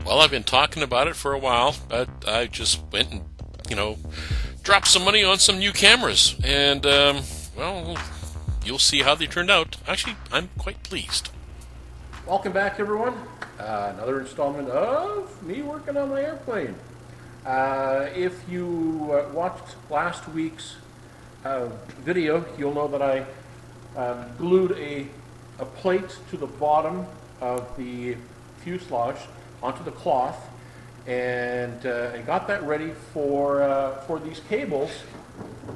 Well, I've been talking about it for a while, but I just went and, dropped some money on some new cameras. And, well, you'll see how they turned out. Actually, I'm quite pleased. Welcome back, everyone. Another installment of me working on my airplane. If you watched last week's video, you'll know that I glued a plate to the bottom of the fuselage onto the cloth and got that ready for these cables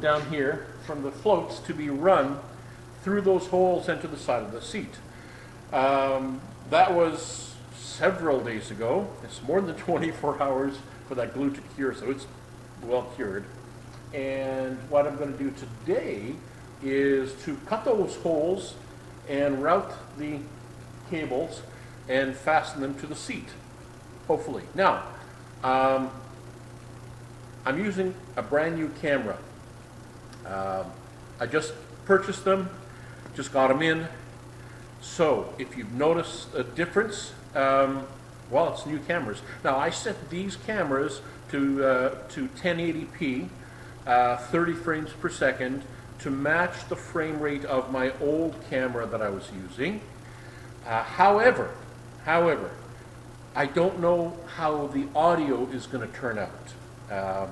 down here from the floats to be run through those holes into the side of the seat. That was several days ago. It's more than 24 hours for that glue to cure, so it's well cured. And what I'm going to do today is to cut those holes and route the cables and fasten them to the seat, hopefully. Now, I'm using a brand new camera. I just purchased them, just got them in. So if you've noticed a difference, well, it's new cameras. Now I set these cameras to 1080p, 30 frames per second, to match the frame rate of my old camera that I was using. However, I don't know how the audio is going to turn out.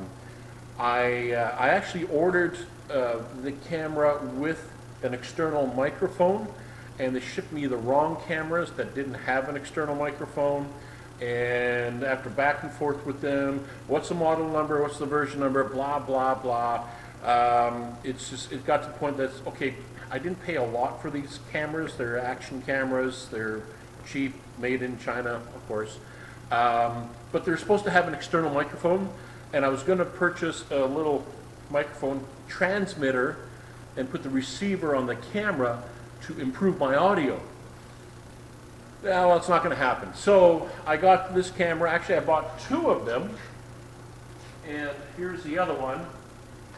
I actually ordered the camera with an external microphone, and they shipped me the wrong cameras that didn't have an external microphone. And after back and forth with them, what's the model number, what's the version number, blah, blah, blah. It got to the point that, okay, I didn't pay a lot for these cameras. They're action cameras. They're cheap, made in China, of course. But they're supposed to have an external microphone. And I was going to purchase a little microphone transmitter and put the receiver on the camera to improve my audio. Well, it's not going to happen. So I got this camera. Actually, I bought two of them. And here's the other one.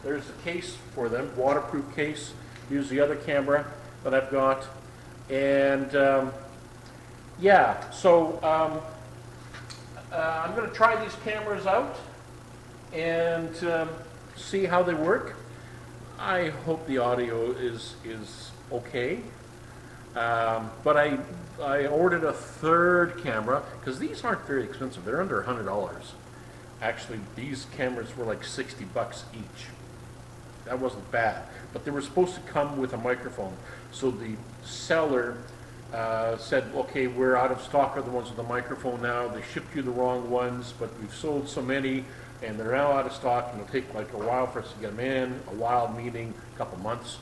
There's the case for them, waterproof case. Here's the other camera that I've got. And yeah, so I'm going to try these cameras out and see how they work. I hope the audio is okay. But I ordered a third camera because these aren't very expensive. They're under $100. Actually, these cameras were like 60 bucks each. That wasn't bad. But they were supposed to come with a microphone. So the seller said, okay, we're out of stock of the ones with the microphone now. They shipped you the wrong ones, but we've sold so many, and they're now out of stock, and it'll take like a while for us to get them in. A while meaning a couple months.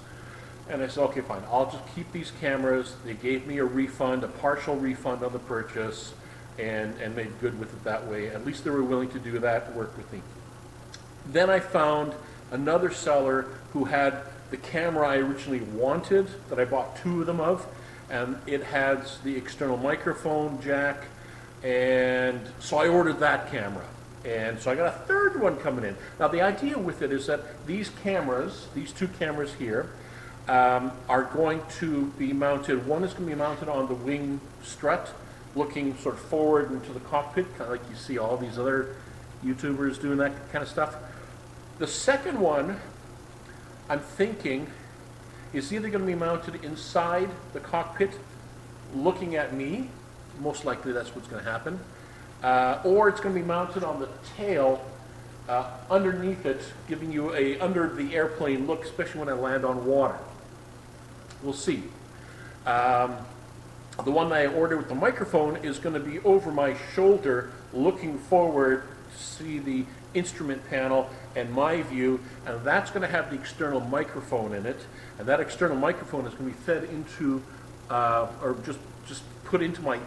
And I said, okay, fine, I'll just keep these cameras. They gave me a refund, a partial refund on the purchase, and made good with it that way. At least they were willing to do that, work with me. Then I found another seller who had the camera I originally wanted, that I bought two of them of, and it has the external microphone jack, and so I ordered that camera. And so I got a third one coming in. Now the idea with it is that these cameras, these two cameras here, are going to be mounted. One is going to be mounted on the wing strut, looking sort of forward into the cockpit, kind of like you see all these other YouTubers doing that kind of stuff. The second one, I'm thinking, is either going to be mounted inside the cockpit, looking at me. Most likely that's what's going to happen. Or it's going to be mounted on the tail, underneath it, giving you a under the airplane look, especially when I land on water. We'll see. The one that I ordered with the microphone is going to be over my shoulder, looking forward to see the instrument panel and my view, and that's going to have the external microphone in it, and that external microphone is going to be fed into, or just put into my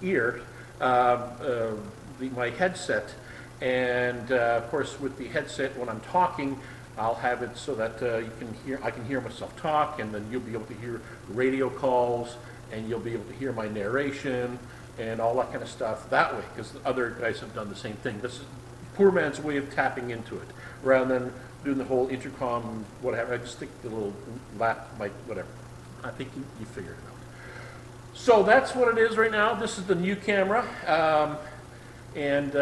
ear, my headset, and of course with the headset, when I'm talking, I'll have it so that I can hear myself talk, and then you'll be able to hear radio calls, and you'll be able to hear my narration and all that kind of stuff that way, because the other guys have done the same thing. This is poor man's way of tapping into it, rather than doing the whole intercom, whatever. I just stick the little lap mic, whatever. I think you figured it out. So that's what it is right now. This is the new camera. And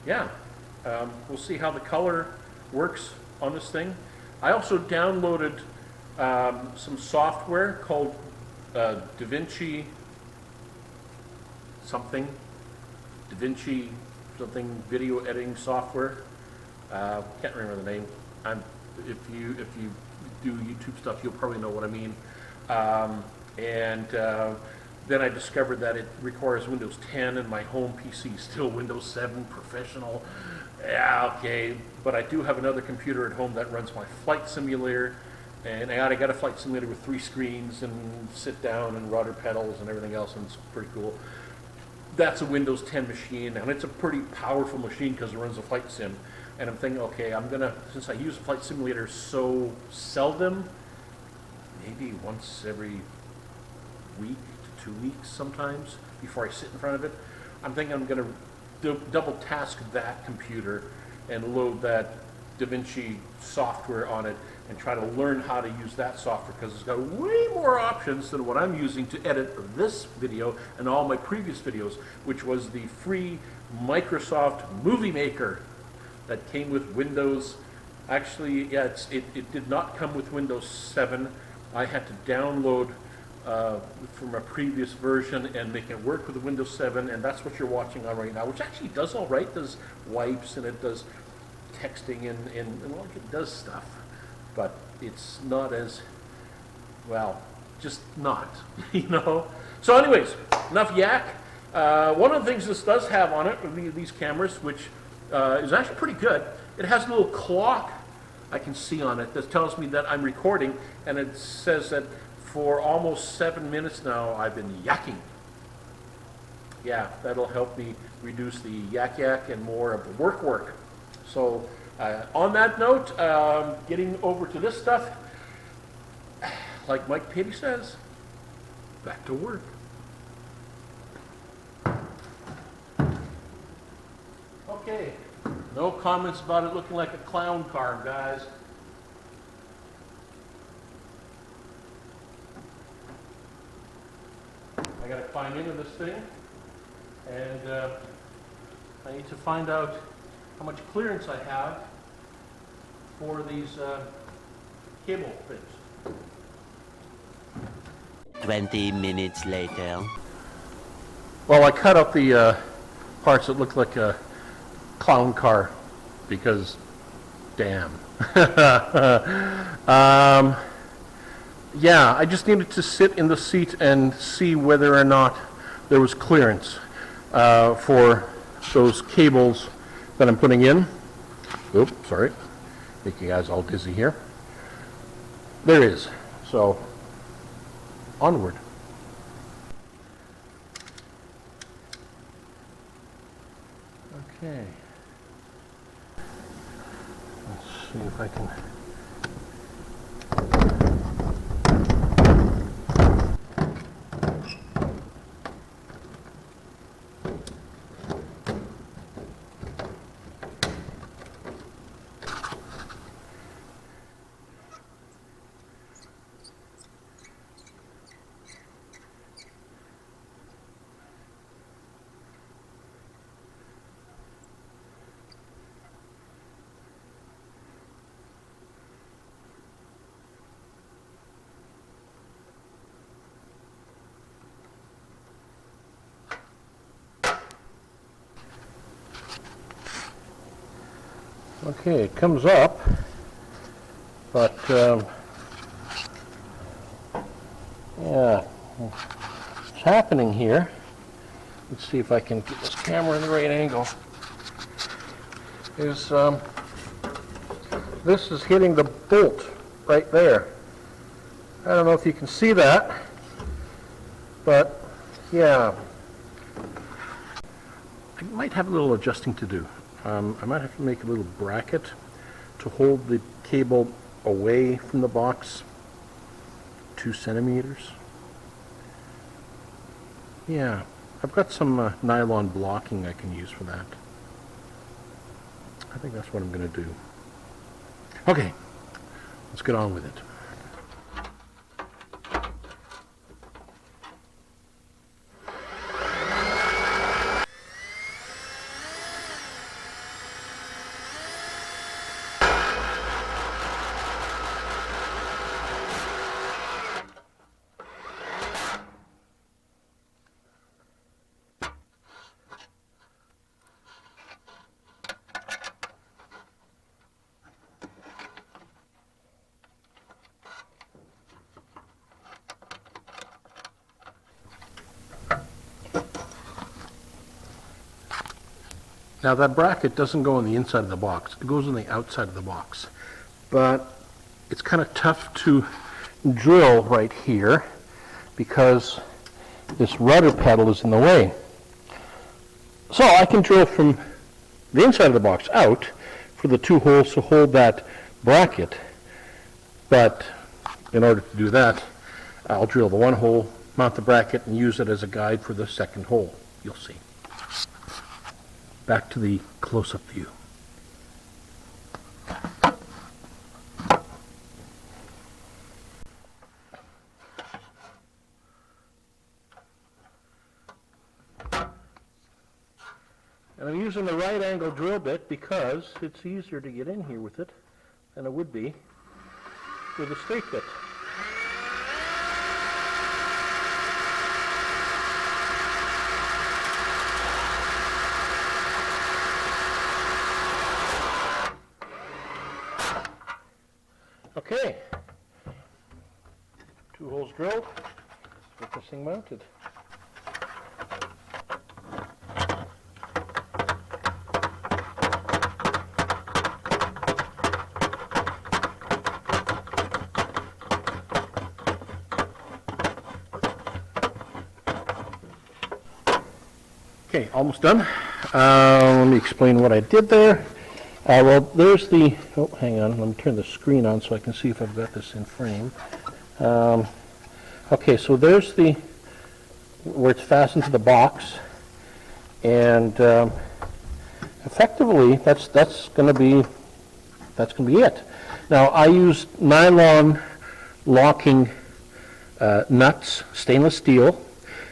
yeah, we'll see how the color works on this thing. I also downloaded some software called DaVinci something video editing software. Can't remember the name. If you do YouTube stuff, you'll probably know what I mean. Then I discovered that it requires Windows 10, and my home PC is still Windows 7 Professional. Yeah, okay, but I do have another computer at home that runs my flight simulator, and I got a flight simulator with 3 screens and sit down and rudder pedals and everything else, and it's pretty cool. That's a Windows 10 machine, and it's a pretty powerful machine because it runs a flight sim. And I'm thinking, okay, since I use a flight simulator so seldom, maybe once every week to 2 weeks sometimes before I sit in front of it, I'm thinking I'm going to double task that computer and load that DaVinci software on it and try to learn how to use that software, because it's got way more options than what I'm using to edit this video and all my previous videos, which was the free Microsoft Movie Maker that came with Windows. Actually, yeah, it did not come with Windows 7. I had to download from a previous version and make it work with the Windows 7, and that's what you're watching on right now, which actually does all right. It does wipes, and it does texting, and well, it does stuff, but it's not as, well, just not, you know. So anyways, enough yak. One of the things this does have on it, these cameras, which is actually pretty good, it has a little clock I can see on it that tells me that I'm recording, and it says that for almost 7 minutes now I've been yakking. Yeah, that'll help me reduce the yak and more of the work. So on that note, getting over to this stuff, like Mike Pitty says, back to work. Okay, no comments about it looking like a clown car, guys. I got to climb into this thing, and I need to find out how much clearance I have for these cable things. 20 minutes later. Well, I cut up the parts that look like a clown car because, damn. Yeah, I just needed to sit in the seat and see whether or not there was clearance for those cables that I'm putting in. Oops, sorry. Make you guys all dizzy here. There is. So, onward. Okay. Let's see if I can... Okay, it comes up, but yeah, what's happening here, let's see if I can get this camera in the right angle, is this is hitting the bolt right there. I don't know if you can see that, but yeah, I might have a little adjusting to do. I might have to make a little bracket to hold the cable away from the box, 2 centimeters. Yeah, I've got some nylon blocking I can use for that. I think that's what I'm going to do. Okay, let's get on with it. Now that bracket doesn't go on the inside of the box, it goes on the outside of the box. But it's kind of tough to drill right here because this rudder pedal is in the way. So I can drill from the inside of the box out for the 2 holes to hold that bracket. But in order to do that, I'll drill the 1 hole, mount the bracket, and use it as a guide for the 2nd hole. You'll see. Back to the close-up view. And I'm using the right angle drill bit because it's easier to get in here with it than it would be with a straight bit. Okay, 2 holes drilled, get this thing mounted. Okay, almost done. Let me explain what I did there. Well, there's the, oh, hang on, let me turn the screen on so I can see if I've got this in frame. Okay, so there's the, where it's fastened to the box, and effectively, that's going to be it. Now, I use nylon locking nuts, stainless steel,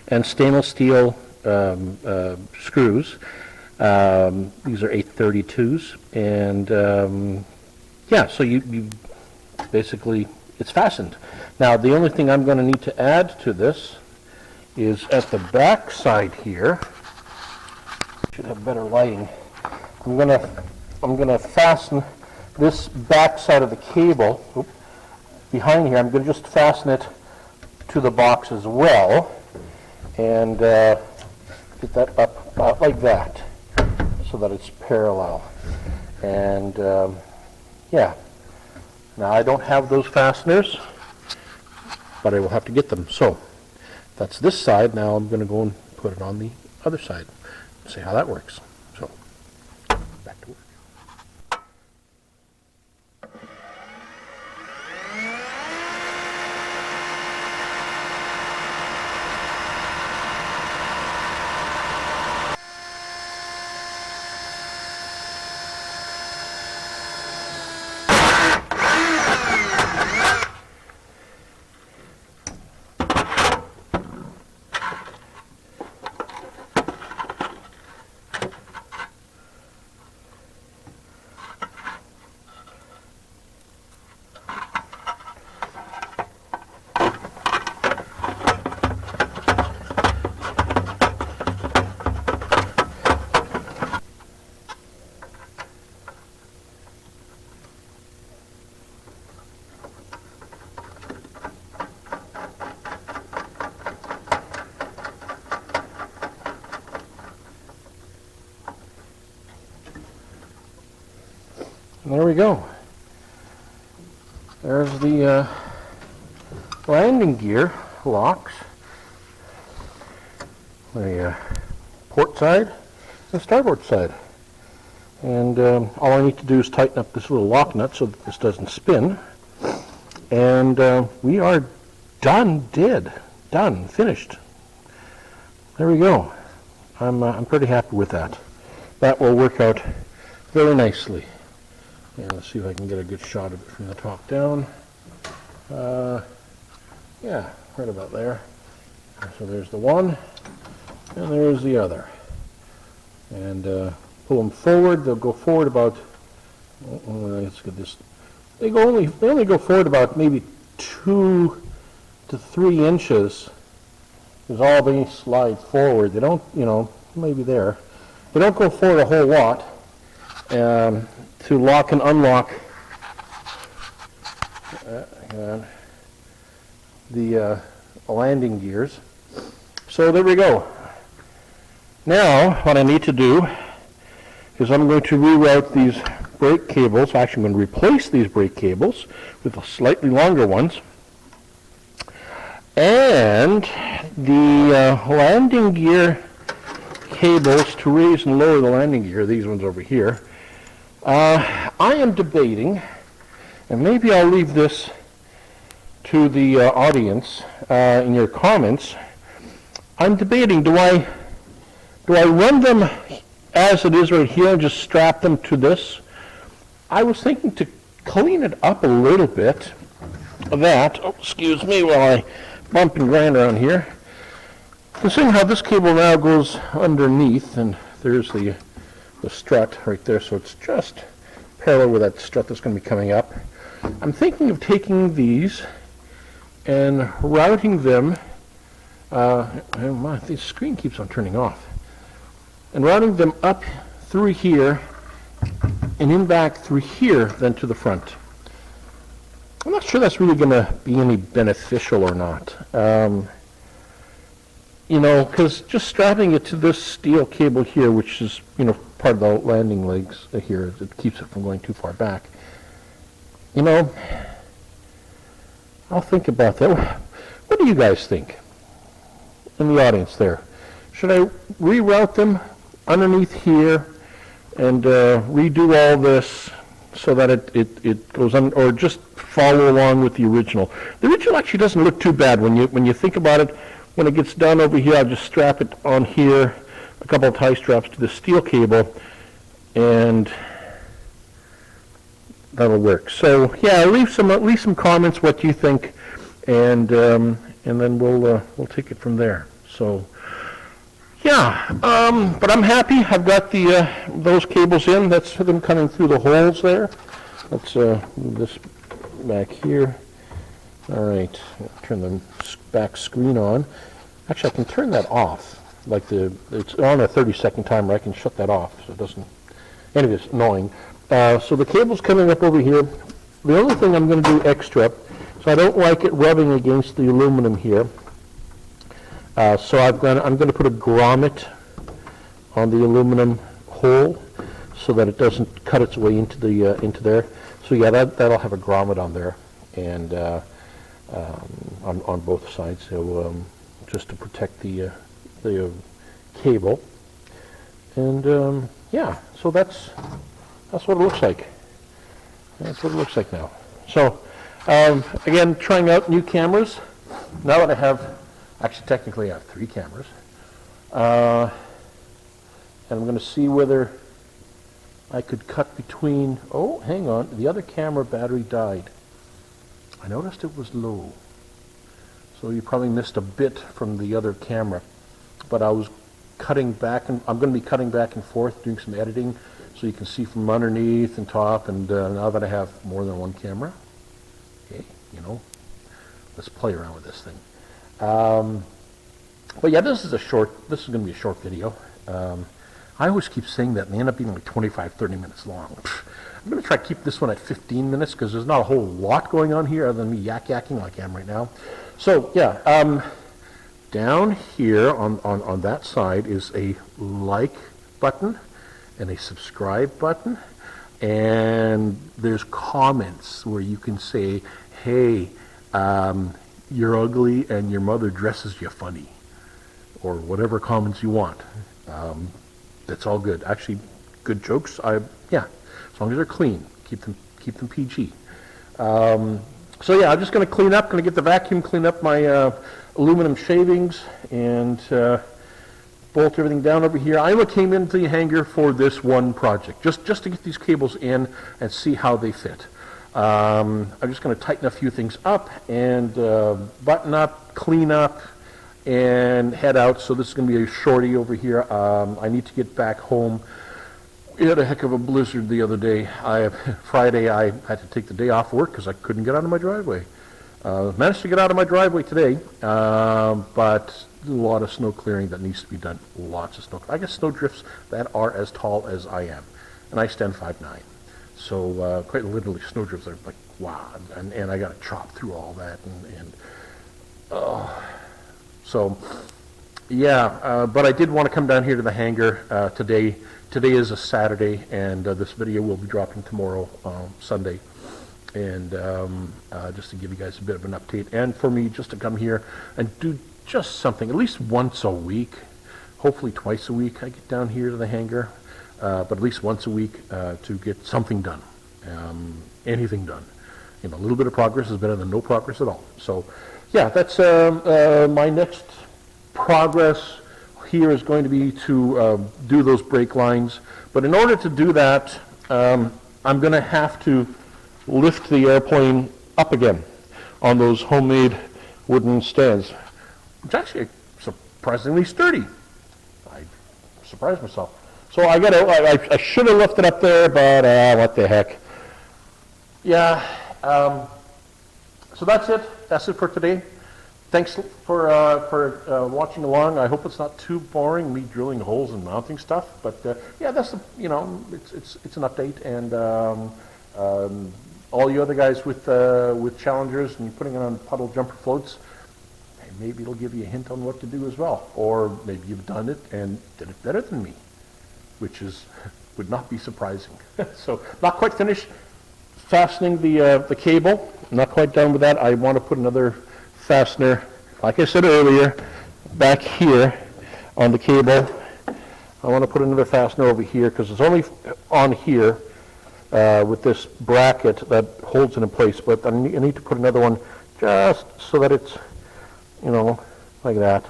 and stainless steel screws. These are 832s, and yeah, so you basically, it's fastened. Now, the only thing I'm going to need to add to this is at the back side here. Should have better lighting. I'm gonna fasten this back side of the cable behind here. I'm going to just fasten it to the box as well, and get that up like that, so that it's parallel. And yeah, now I don't have those fasteners, but I will have to get them. So that's this side. Now I'm going to go and put it on the other side, see how that works. So back to work. There we go. There's the landing gear locks, the port side and starboard side. And all I need to do is tighten up this little lock nut so that this doesn't spin. And we are done, finished. There we go. I'm pretty happy with that. That will work out very nicely. And let's see if I can get a good shot of it from the top down. Yeah, right about there. So there's the one, and there's the other. And pull them forward. They'll go forward about. Let's get this. They only go forward about maybe 2 to 3 inches. Is all they slide forward. They don't, maybe there. They don't go forward a whole lot. To lock and unlock the landing gears. So there we go. Now what I need to do is I'm going to reroute these brake cables. Actually, I'm going to replace these brake cables with slightly longer ones. And the landing gear cables to raise and lower the landing gear, these ones over here, I am debating, and maybe I'll leave this to the audience in your comments. I'm debating, do I run them as it is right here and just strap them to this? I was thinking to clean it up a little bit. Oh, excuse me while I bump and grind around here. Considering how this cable now goes underneath, and there's the strut right there, so it's just parallel with that strut that's going to be coming up. I'm thinking of taking these and routing them. The screen keeps on turning off. And routing them up through here and in back through here, then to the front. I'm not sure that's really going to be any beneficial or not. Because just strapping it to this steel cable here, which is, part of the landing legs here, it keeps it from going too far back. I'll think about that. What do you guys think in the audience there? Should I reroute them underneath here and redo all this so that it goes on, or just follow along with the original? The original actually doesn't look too bad when you think about it. When it gets done over here, I'll just strap it on here, a couple of tie straps to the steel cable, and that'll work. So yeah, leave some comments what you think, and then we'll take it from there. So yeah, but I'm happy. I've got those cables in. That's them coming through the holes there. Let's move this back here. All right, turn the back screen on. Actually, I can turn that off. It's on a 30-second timer. I can shut that off so it doesn't. Anyway, it's annoying. So the cable's coming up over here. The only thing I'm going to do extra, so I don't like it rubbing against the aluminum here. So I'm going to put a grommet on the aluminum hole so that it doesn't cut its way into there. So yeah, that'll have a grommet on there, and on both sides, so just to protect the cable. And yeah, so that's what it looks like. That's what it looks like now. So again, trying out new cameras. Now that I have, actually technically I have 3 cameras, and I'm going to see whether I could cut between. Oh, hang on, the other camera battery died. I noticed it was low, so you probably missed a bit from the other camera, but I was cutting back, and I'm going to be cutting back and forth, doing some editing, so you can see from underneath and top, and now that I have more than one camera, okay, let's play around with this thing. But yeah, this is going to be a short video. I always keep saying that, and they end up being like 25, 30 minutes long. I'm going to try to keep this one at 15 minutes because there's not a whole lot going on here other than me yakking like I am right now. So yeah, down here on that side is a like button and a subscribe button, and there's comments where you can say, hey, you're ugly and your mother dresses you funny, or whatever comments you want. That's all good. Actually, good jokes. Yeah, as long as they're clean, keep them PG. So yeah, I'm just going to clean up. Going to get the vacuum, clean up my aluminum shavings, and bolt everything down over here. I came into the hangar for this one project, just to get these cables in and see how they fit. I'm just going to tighten a few things up and button up, clean up, and head out. So this is going to be a shorty over here. I need to get back home. We had a heck of a blizzard the other day. Friday I had to take the day off work because I couldn't get out of my driveway. Managed to get out of my driveway today, but a lot of snow clearing that needs to be done. Lots of snow. I get snow drifts that are as tall as I am, and I stand 5'9". So quite literally, snow drifts are like, wow, and I got to chop through all that, so yeah, but I did want to come down here to the hangar today today is a Saturday, and this video will be dropping tomorrow, Sunday. And just to give you guys a bit of an update, and for me just to come here and do just something, at least once a week, hopefully twice a week I get down here to the hangar, but at least once a week to get something done, anything done. You know, a little bit of progress is better than no progress at all. So yeah, that's my next progress here is going to be to do those brake lines. But in order to do that, I'm going to have to lift the airplane up again on those homemade wooden stands. It's actually surprisingly sturdy. I surprised myself. So I should have lifted up there, but what the heck. Yeah, so that's it. That's it for today. Thanks for watching along. I hope it's not too boring, me drilling holes and mounting stuff. But yeah, that's it's an update, and all you other guys with Challengers and you're putting it on Puddle jumper floats, maybe it'll give you a hint on what to do as well. Or maybe you've done it and did it better than me, which would not be surprising. So not quite finished fastening the cable. Not quite done with that. I want to put another fastener, like I said earlier, back here on the cable. I want to put another fastener over here because it's only on here with this bracket that holds it in place, but I need to put another one just so that it's, you know, like that,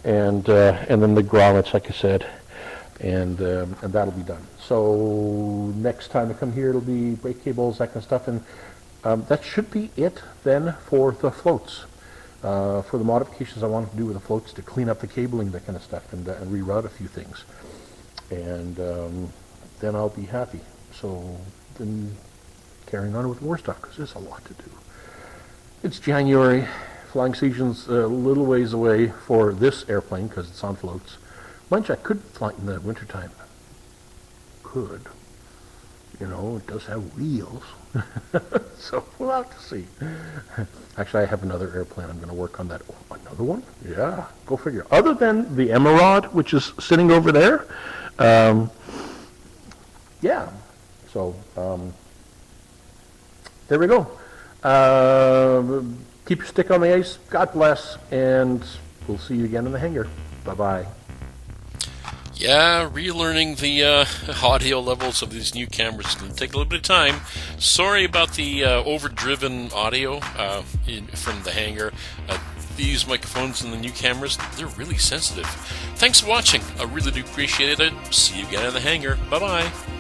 and then the grommets, like I said, and that'll be done. So next time I come here, it'll be brake cables, that kind of stuff, and that should be it then for the floats. For the modifications I want to do with the floats, to clean up the cabling, that kind of stuff, and reroute a few things, and then I'll be happy. So then carrying on with more stuff, because there's a lot to do. It's January. Flying season's a little ways away for this airplane because it's on floats. Mind you, I could fly in the wintertime. Could. You know, it does have wheels. So we'll have to see. Actually, I have another airplane. I'm going to work on that. Oh, another one? Yeah, go figure. Other than the Emerald, which is sitting over there. Yeah. So there we go. Keep your stick on the ice. God bless. And we'll see you again in the hangar. Bye-bye. Yeah, relearning the audio levels of these new cameras is going to take a little bit of time. Sorry about the overdriven audio from the hangar. These microphones and the new cameras, they're really sensitive. Thanks for watching. I really do appreciate it. See you again in the hangar. Bye-bye.